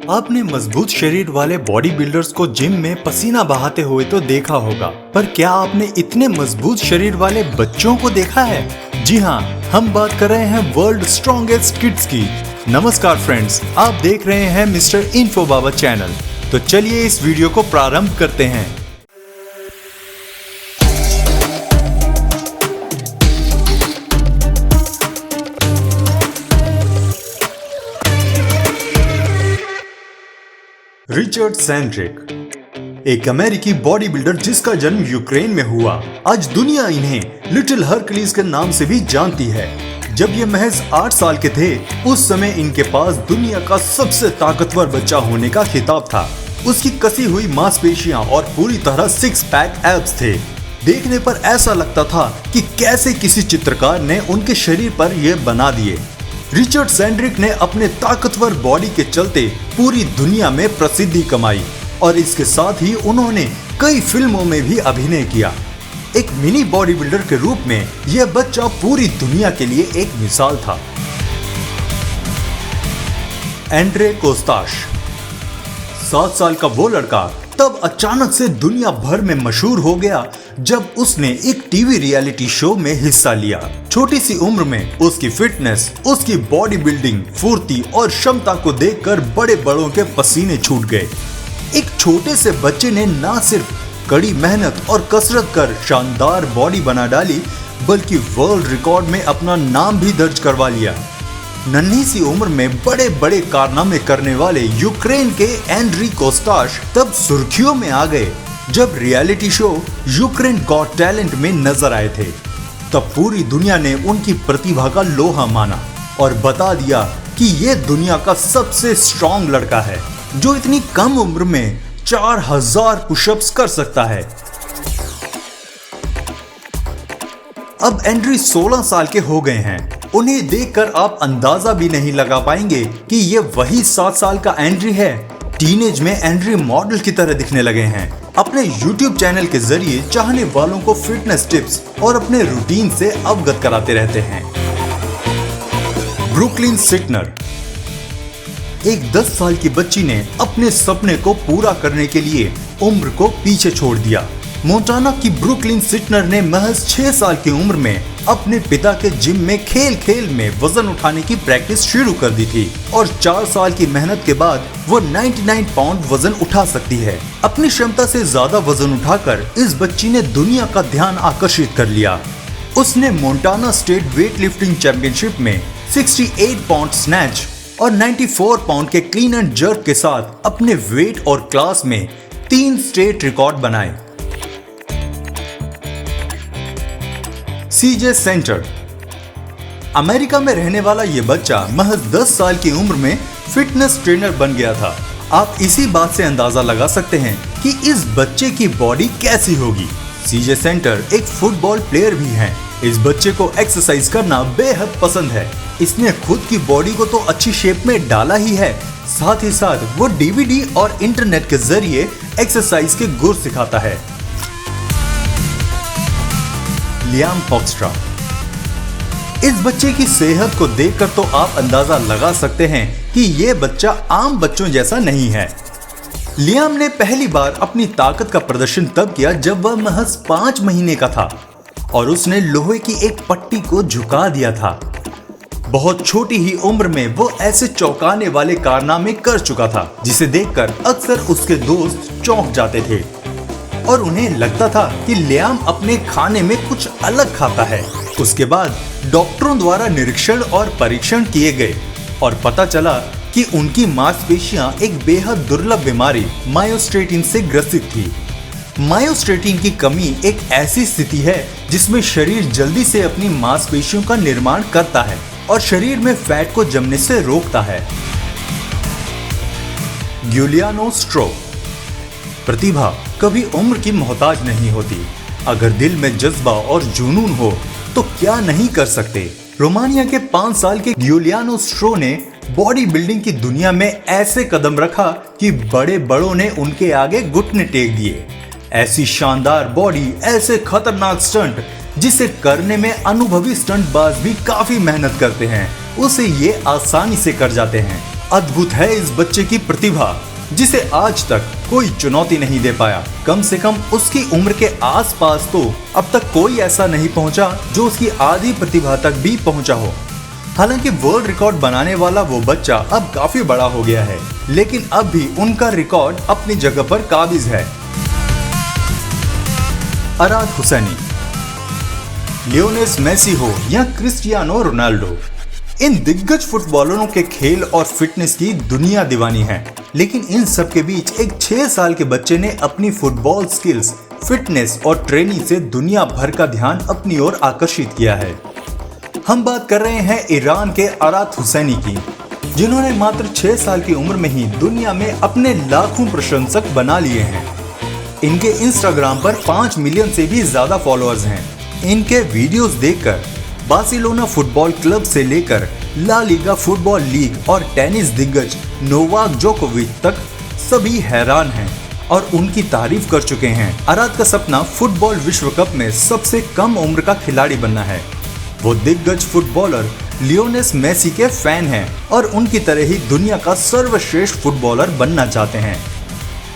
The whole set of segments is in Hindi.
आपने मजबूत शरीर वाले बॉडी बिल्डर्स को जिम में पसीना बहाते हुए तो देखा होगा, पर क्या आपने इतने मजबूत शरीर वाले बच्चों को देखा है? जी हाँ, हम बात कर रहे हैं वर्ल्ड स्ट्रॉन्गेस्ट किड्स की। नमस्कार फ्रेंड्स, आप देख रहे हैं मिस्टर इन्फो बाबा चैनल। तो चलिए इस वीडियो को प्रारंभ करते हैं। रिचर्ड सेंड्रिक, एक अमेरिकी बॉडी बिल्डर जिसका जन्म यूक्रेन में हुआ, आज दुनिया इन्हें लिटिल हरक्यूलिस के नाम से भी जानती है। जब ये महज 8 साल के थे, उस समय इनके पास दुनिया का सबसे ताकतवर बच्चा होने का खिताब था। उसकी कसी हुई मांसपेशियां और पूरी तरह 6 पैक एब्स थे। देखने पर ऐसा लगता था कि कैसे किसी चित्रकार ने उनके शरीर पर यह बना दिए। रिचर्ड सेंड्रिक ने अपने ताकतवर बॉडी के चलते पूरी दुनिया में प्रसिद्धि कमाई और इसके साथ ही उन्होंने कई फिल्मों में भी अभिनय किया। एक मिनी बॉडी बिल्डर के रूप में यह बच्चा पूरी दुनिया के लिए एक मिसाल था। एंड्रे कोस्ताश, 7 साल का वो लड़का तब अचानक से दुनिया भर में मशहूर हो गया जब उसने एक टीवी रियलिटी शो में हिस्सा लिया। छोटी सी उम्र में उसकी फिटनेस, उसकी बॉडी बिल्डिंग, फुर्ती और क्षमता को देखकर बड़े बड़ों के पसीने छूट गए। एक छोटे से बच्चे ने न सिर्फ कड़ी मेहनत और कसरत कर शानदार बॉडी बना डाली, बल्कि वर्ल्ड रिकॉर्ड में अपना नाम भी दर्ज करवा लिया। नन्ही सी उम्र में बड़े बड़े कारनामे करने वाले यूक्रेन के एंड्री कोस्ताश तब सुर्खियों में आ गए जब reality show Ukraine got talent में नजर आए थे। तब पूरी दुनिया ने उनकी प्रतिभा का लोहा माना और बता दिया कि ये दुनिया का सबसे स्ट्रॉन्ग लड़का है जो इतनी कम उम्र में 4000 पुशअप्स कर सकता है। अब एंड्री 16 साल के हो गए हैं। उन्हें देखकर आप अंदाजा भी नहीं लगा पाएंगे कि ये वही 7 साल का एंड्री है। टीनेज में एंड्री मॉडल की तरह दिखने लगे हैं। अपने YouTube चैनल के जरिए चाहने वालों को फिटनेस टिप्स और अपने रूटीन से अवगत कराते रहते हैं। ब्रुकलिन सिटनर, एक 10 साल की बच्ची ने अपने सपने को पूरा करने के लिए उम्र को पीछे छोड़ दिया। मोंटाना की ब्रुकलिन सिटनर ने महज 6 साल की उम्र में अपने पिता के जिम में खेल खेल में वजन उठाने की प्रैक्टिस शुरू कर दी थी और 4 साल की मेहनत के बाद वो 99 पाउंड वजन उठा सकती है। अपनी क्षमता से ज्यादा वजन उठाकर इस बच्ची ने दुनिया का ध्यान आकर्षित कर लिया। उसने Montana state weight lifting championship में 68 पाउंड स्नैच और 94 पाउंड के क्लीन एंड जर्क के साथ अपने वेट और क्लास में 3 स्टेट रिकॉर्ड बनाए। सीजे सेंटर, अमेरिका में रहने वाला ये बच्चा महज 10 साल की उम्र में फिटनेस ट्रेनर बन गया था। आप इसी बात से अंदाजा लगा सकते हैं कि इस बच्चे की बॉडी कैसी होगी। सीजे सेंटर एक फुटबॉल प्लेयर भी हैं। इस बच्चे को एक्सरसाइज करना बेहद पसंद है। इसने खुद की बॉडी को तो अच्छी शेप में डाला ही है, साथ ही साथ वो डीवीडी और इंटरनेट के जरिए एक्सरसाइज के गुर सिखाता है। लियाम हॉक्स्ट्रा, इस बच्चे की सेहत को देखकर तो आप अंदाजा लगा सकते हैं कि ये बच्चा आम बच्चों जैसा नहीं है। लियाम ने पहली बार अपनी ताकत का प्रदर्शन तब किया जब वह महज 5 महीने का था और उसने लोहे की एक पट्टी को झुका दिया था। बहुत छोटी ही उम्र में वो ऐसे चौंकाने वाले कारनामे कर चुका था जिसे देखकर अक्सर उसके दोस्त चौंक जाते थे और उन्हें लगता था कि लियाम अपने खाने में कुछ अलग खाता है। उसके बाद डॉक्टरों द्वारा निरीक्षण और परीक्षण किए गए और पता चला कि उनकी मांसपेशियां एक बेहद दुर्लभ बीमारी मायोस्ट्रेटिन से ग्रसित थी। मायोस्ट्रेटिन की कमी एक ऐसी स्थिति है जिसमें शरीर जल्दी से अपनी मांसपेशियों का निर्माण करता है और शरीर में फैट को जमने से रोकता है। गिuliano स्ट्रोक, प्रतिभा कभी उम्र की मोहताज नहीं होती। अगर दिल में जज्बा और जुनून हो तो क्या नहीं कर सकते। रोमानिया के 5 साल के गिuliano स्ट्रो ने बॉडी बिल्डिंग की दुनिया में ऐसे कदम रखा कि बड़े बड़ों ने उनके आगे घुटने टेक दिए। ऐसी शानदार बॉडी, ऐसे खतरनाक स्टंट जिसे करने में अनुभवी स्टंटबाज भी काफी मेहनत करते हैं, उसे ये आसानी से कर जाते हैं। अद्भुत है इस बच्चे की प्रतिभा, जिसे आज तक कोई चुनौती नहीं दे पाया। कम से कम उसकी उम्र के आसपास तो अब तक कोई ऐसा नहीं पहुंचा जो उसकी आधी प्रतिभा तक भी पहुंचा हो। हालांकि वर्ल्ड रिकॉर्ड बनाने वाला वो बच्चा अब काफी बड़ा हो गया है, लेकिन अब भी उनका रिकॉर्ड अपनी जगह पर काबिज है। अराद हुसैनी, लियोनेल मेसी हो या क्रिस्टियानो रोनाल्डो, इन दिग्गज फुटबॉलरों के खेल और फिटनेस की दुनिया दीवानी है। लेकिन इन सब के बीच एक 6 साल के बच्चे ने अपनी फुटबॉल स्किल्स, फिटनेस और ट्रेनिंग से दुनिया भर का ध्यान अपनी ओर आकर्षित किया है। हम बात कर रहे हैं ईरान के अराद हुसैनी की, जिन्होंने मात्र 6 साल की उम्र में ही दुनिया में अपने लाखों प्रशंसक बना लिए हैं। इनके इंस्टाग्राम पर 5 मिलियन से भी ज्यादा फॉलोअर्स हैं। इनके वीडियोस देखकर बार्सिलोना फुटबॉल क्लब से लेकर ला लीगा फुटबॉल लीग और टेनिस दिग्गज नोवाक जोकोविच तक सभी हैरान हैं और उनकी तारीफ कर चुके हैं। अराद का सपना फुटबॉल विश्व कप में सबसे कम उम्र का खिलाड़ी बनना है। वो दिग्गज फुटबॉलर लियोनेल मेसी के फैन हैं और उनकी तरह ही दुनिया का सर्वश्रेष्ठ फुटबॉलर बनना चाहते हैं।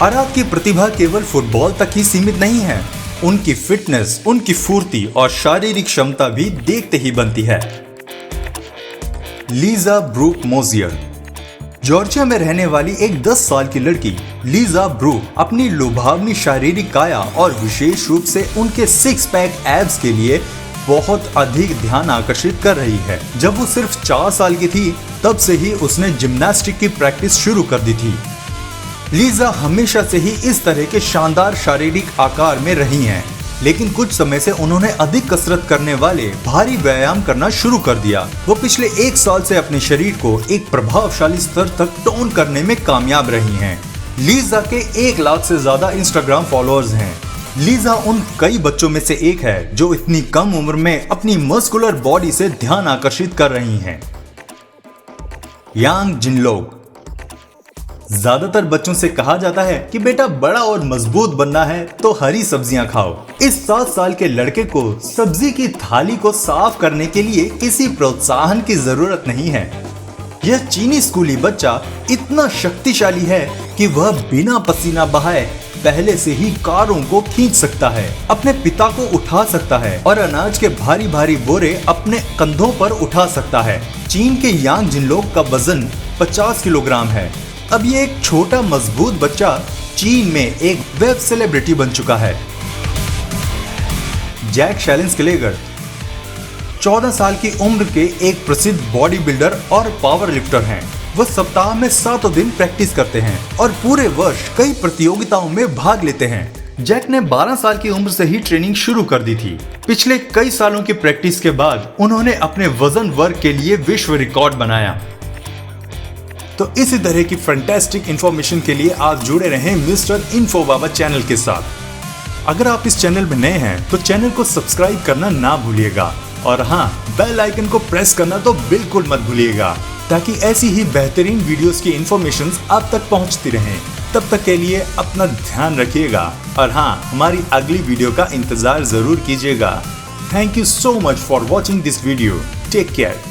अराद की प्रतिभा केवल फुटबॉल तक ही सीमित नहीं है, उनकी फिटनेस, उनकी फुर्ती और शारीरिक क्षमता भी देखते ही बनती है। लीजा ब्रूक मोजियर, जॉर्जिया में रहने वाली एक 10 साल की लड़की लीजा ब्रूक अपनी लुभावनी शारीरिक काया और विशेष रूप से उनके 6 पैक एब्स के लिए बहुत अधिक ध्यान आकर्षित कर रही है। जब वो सिर्फ 4 साल की थी, तब से ही उसने जिम्नास्टिक की प्रैक्टिस शुरू कर दी थी। लीजा हमेशा से ही इस तरह के शानदार शारीरिक आकार में रही हैं, लेकिन कुछ समय से उन्होंने अधिक कसरत करने वाले भारी व्यायाम करना शुरू कर दिया। वो पिछले 1 साल से अपने शरीर को एक प्रभावशाली स्तर तक टोन करने में कामयाब रही हैं। लीजा के 1 लाख से ज्यादा इंस्टाग्राम फॉलोअर्स हैं। लीजा उन कई बच्चों में से एक है जो इतनी कम उम्र में अपनी मस्कुलर बॉडी से ध्यान आकर्षित कर रही हैं। यांग जिनलोक, ज्यादातर बच्चों से कहा जाता है कि बेटा बड़ा और मजबूत बनना है तो हरी सब्जियां खाओ। इस 7 साल के लड़के को सब्जी की थाली को साफ करने के लिए किसी प्रोत्साहन की जरूरत नहीं है। यह चीनी स्कूली बच्चा इतना शक्तिशाली है कि वह बिना पसीना बहाए पहले से ही कारों को खींच सकता है, अपने पिता को उठा सकता है और अनाज के भारी भारी बोरे अपने कंधों पर उठा सकता है। चीन के यांग जिनलोक का वजन 50 किलोग्राम है। अब ये एक छोटा मजबूत बच्चा चीन में एक वेब सेलिब्रिटी बन चुका है। जैक शैलेंस्किलेगर 14 साल की उम्र के एक प्रसिद्ध बॉडी बिल्डर और पावर लिफ्टर हैं। वह सप्ताह में 7 दिन प्रैक्टिस करते हैं और पूरे वर्ष कई प्रतियोगिताओं में भाग लेते हैं। जैक ने 12 साल की उम्र से ही ट्रेनिंग शुरू कर दी थी। पिछले कई सालों की प्रैक्टिस के बाद उन्होंने अपने वजन वर्ग के लिए विश्व रिकॉर्ड बनाया। तो इसी तरह की फैंटास्टिक इंफॉर्मेशन के लिए आप जुड़े रहें मिस्टर इन्फो बाबा चैनल के साथ। अगर आप इस चैनल में नए हैं तो चैनल को सब्सक्राइब करना ना भूलिएगा और हाँ, बेल आइकन को प्रेस करना तो बिल्कुल मत भूलिएगा, ताकि ऐसी ही बेहतरीन वीडियोस की इंफॉर्मेशन आप तक पहुंचती रहें। तब तक के लिए अपना ध्यान रखिएगा और हाँ, हमारी अगली वीडियो का इंतजार जरूर कीजिएगा। Thank you so much for watching this video. Take care.